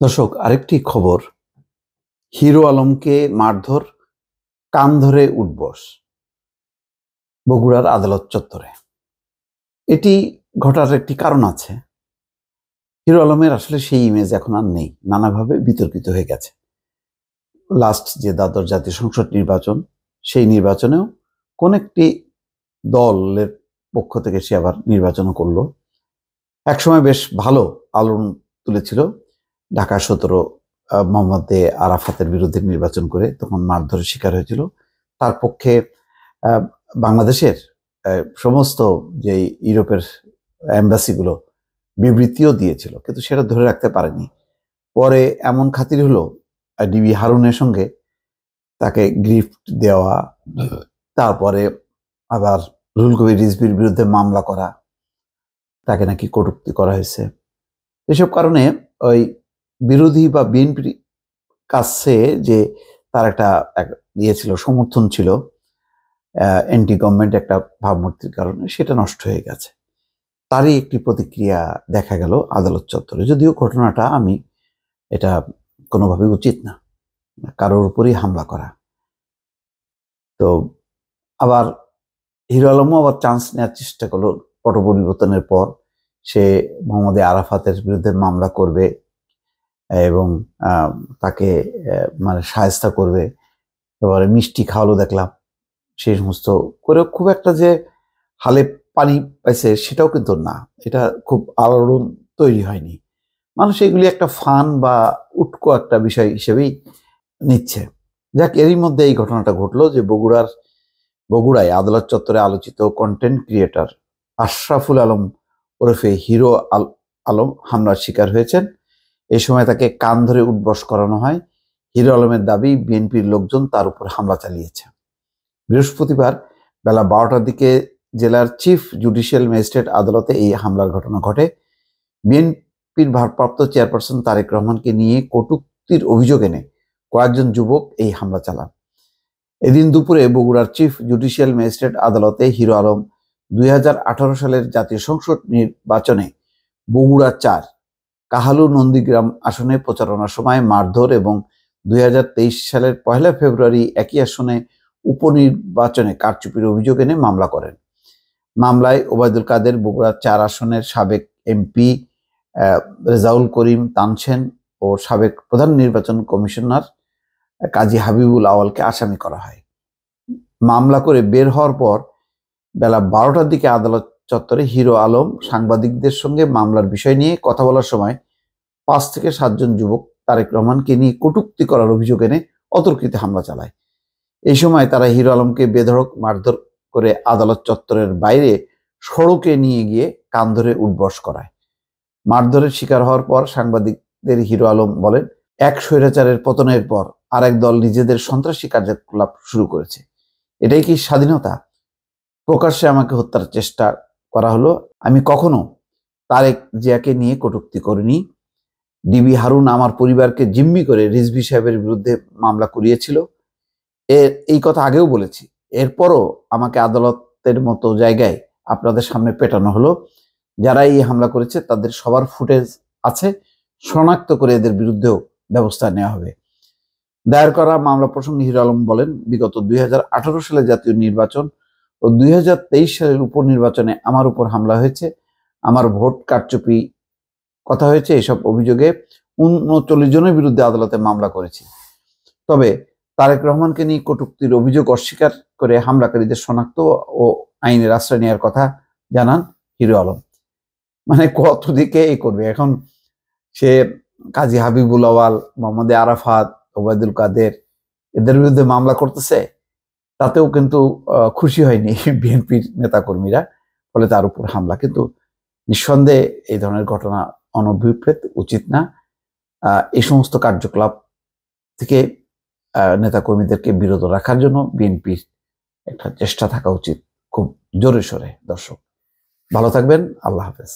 দর্শক, আরেকটি খবর। হিরো আলমকে মারধর, কান ধরে উঠবস বগুড়ার আদালত চত্বরে। এটি ঘটার একটি কারণ আছে। হিরো আলমের আসলে সেই ইমেজ এখন আর নেই, নানাভাবে বিতর্কিত হয়ে গেছে। লাস্ট যে দ্বাদশ জাতীয় সংসদ নির্বাচন, সেই নির্বাচনেও কোন একটি দলের পক্ষ থেকে সে আবার নির্বাচনও করলো। একসময় বেশ ভালো আলোড়ন তুলেছিল ঢাকা 17 মোহাম্মদ আরাফাতের বিরুদ্ধে নির্বাচন করে, তখন মারধরের শিকার হয়েছিল। তার পক্ষে বাংলাদেশের সমস্ত যে ইউরোপের এম্বাসিগুলো বিবৃতিও দিয়েছিল, কিন্তু সেটা ধরে রাখতে পারেনি। পরে এমন খাতির হলো ডিবি হারুনের সঙ্গে, তাকে গিফট দেওয়া, তারপরে আবার রুহুল কবির রিজভির বিরুদ্ধে মামলা করা, তাকে নাকি কটূক্তি করা হয়েছে। এসব কারণে ওই বিরোধী বা বিএনপির কাছে যে তার একটা ইয়ে ছিল, সমর্থন ছিল, অ্যান্টি গভর্নমেন্ট একটা ভাবমূর্তির কারণে, সেটা নষ্ট হয়ে গেছে। তারই একটি প্রতিক্রিয়া দেখা গেল আদালত চত্বরে। যদিও ঘটনাটা এটা কোনোভাবেই উচিত না, কারোর উপরই হামলা করা। তো আবার হিরো আলমও আবার চান্স নেওয়ার চেষ্টা করলো পট পরিবর্তনের পর। সে মোহাম্মদ আরাফাতের বিরুদ্ধে মামলা করবে এবং তাকে মানে শায়েস্তা করবে। এবারে মিষ্টি খাওয়ালো দেখলাম, সেই সমস্ত করে খুব একটা যে হালে পানি পাইছে সেটাও কিন্তু না। এটা খুব আলোড়ন তৈরি হয়নি। মানুষ এগুলি একটা ফান বা উটকো একটা বিষয় হিসেবেই নিচ্ছে। যাক, এরই মধ্যে এই ঘটনাটা ঘটলো যে বগুড়ায় আদালত চত্বরে আলোচিত কন্টেন্ট ক্রিয়েটর আশরাফুল আলম ওরফে হিরো আলম হামলার শিকার হয়েছেন। এই সময় তাকে কান ধরে উঠবস করানো হয়। হিরো আলমের দাবি, বিএনপির লোকজন তার উপর হামলা চালিয়েছে। বৃহস্পতিবার বেলা 12টার দিকে জেলার চিফ জুডিশিয়াল ম্যাজিস্ট্রেট আদালতে এই হামলার ঘটনা ঘটে। বিএনপির ভারপ্রাপ্ত চেয়ারপারসন তারেক রহমানকে নিয়ে কটূক্তির অভিযোগ এনে কয়েকজন যুবক এই হামলা চালান। এদিন দুপুরে বগুড়ার চিফ জুডিশিয়াল ম্যাজিস্ট্রেট আদালতে হিরো আলম 2018 সালের জাতীয় সংসদ নির্বাচনে বগুড়া 4 কাহালু নন্দীগ্রাম আসনে প্রচারণার সময় মারধর এবং 2023 সালের 1 ফেব্রুয়ারি একই আসনে উপনির্বাচনে কারচুপির অভিযোগ এনে মামলা করেন। মামলায় ওবায়দুল কাদের বগুড়া 4 আসনের সাবেক এমপি, রেজাউল করিম তানসেন ও সাবেক প্রধান নির্বাচন কমিশনার কাজী হাবিবুল আওয়ালকে আসামি করা হয়। মামলা করে বের হওয়ার পর বেলা 12টার দিকে আদালত চত্বরে হিরো আলম সাংবাদিকদের সঙ্গে মামলার বিষয় নিয়ে কথা বলার সময় 5 থেকে 7 জন যুবক তারেক রহমানকে নিয়ে কটূক্তি করার অভিযোগ এনে অতর্কিতে হামলা চালায়। এই সময় তারা হিরো আলমকে বেধড়ক মারধর করে আদালত চত্বরের বাইরে সড়কে নিয়ে গিয়ে কান ধরে উঠবস করায়। মারধরের শিকার হওয়ার পর সাংবাদিকদের হিরো আলম বলেন, এক স্বৈরাচারের পতনের পর আরেক দল নিজেদের সন্ত্রাসী কার্যকলাপ শুরু করেছে। এটাই কি স্বাধীনতা? প্রকাশ্যে আমাকে হত্যার চেষ্টা করা হলো। আমি কখনো তারেক জিয়াকে নিয়ে কটূক্তি করিনি। ডিবি হারুন আমার পরিবারকে জিম্মি করে রিজভী সাহেবের বিরুদ্ধে মামলা করিয়েছিল। এই কথা আগেও বলেছি। এরপরও আমাকে আদালতের মতো জায়গায় আপনাদের সামনে পেটানো হলো। যারা এই হামলা করেছে তাদের সবার ফুটেজ আছে, শনাক্ত করে এদের বিরুদ্ধেও ব্যবস্থা নেওয়া হবে। দায়ের করা মামলা প্রসঙ্গে হিরো আলম বলেন, বিগত 2018 সালে জাতীয় নির্বাচন ও 2023 সালের উপনির্বাচনে আমার উপর হামলা হয়েছে, আমার ভোট কারচুপি কথা হয়েছে। এসব অভিযোগে 39 জনের বিরুদ্ধে আদালতে মামলা করেছি। তবে তারেক রহমানকে নিয়ে কটূক্তির অভিযোগ অস্বীকার করে হামলাকারীদের শনাক্ত ও আইনের আশ্রয় নেওয়ার কথা জানান হিরো আলম। মানে কত দিকে এই করবে এখন সে? কাজী হাবিবুল আওয়াল, মোহাম্মদ আরাফাত, ওবায়দুল কাদের এদের বিরুদ্ধে মামলা করতেছে, তাতেও কিন্তু খুশি হয়নি বিএনপির নেতাকর্মীরা। ফলে তার উপর হামলা। কিন্তু নিঃসন্দেহে এই ধরনের ঘটনা অনভিপ্রেত, উচিত না। এই সমস্ত কার্যকলাপ থেকে নেতাকর্মীদেরকে বিরত রাখার জন্য বিএনপির একটা চেষ্টা থাকা উচিত, খুব জোরে সোরে। দর্শক, ভালো থাকবেন। আল্লাহ হাফেজ।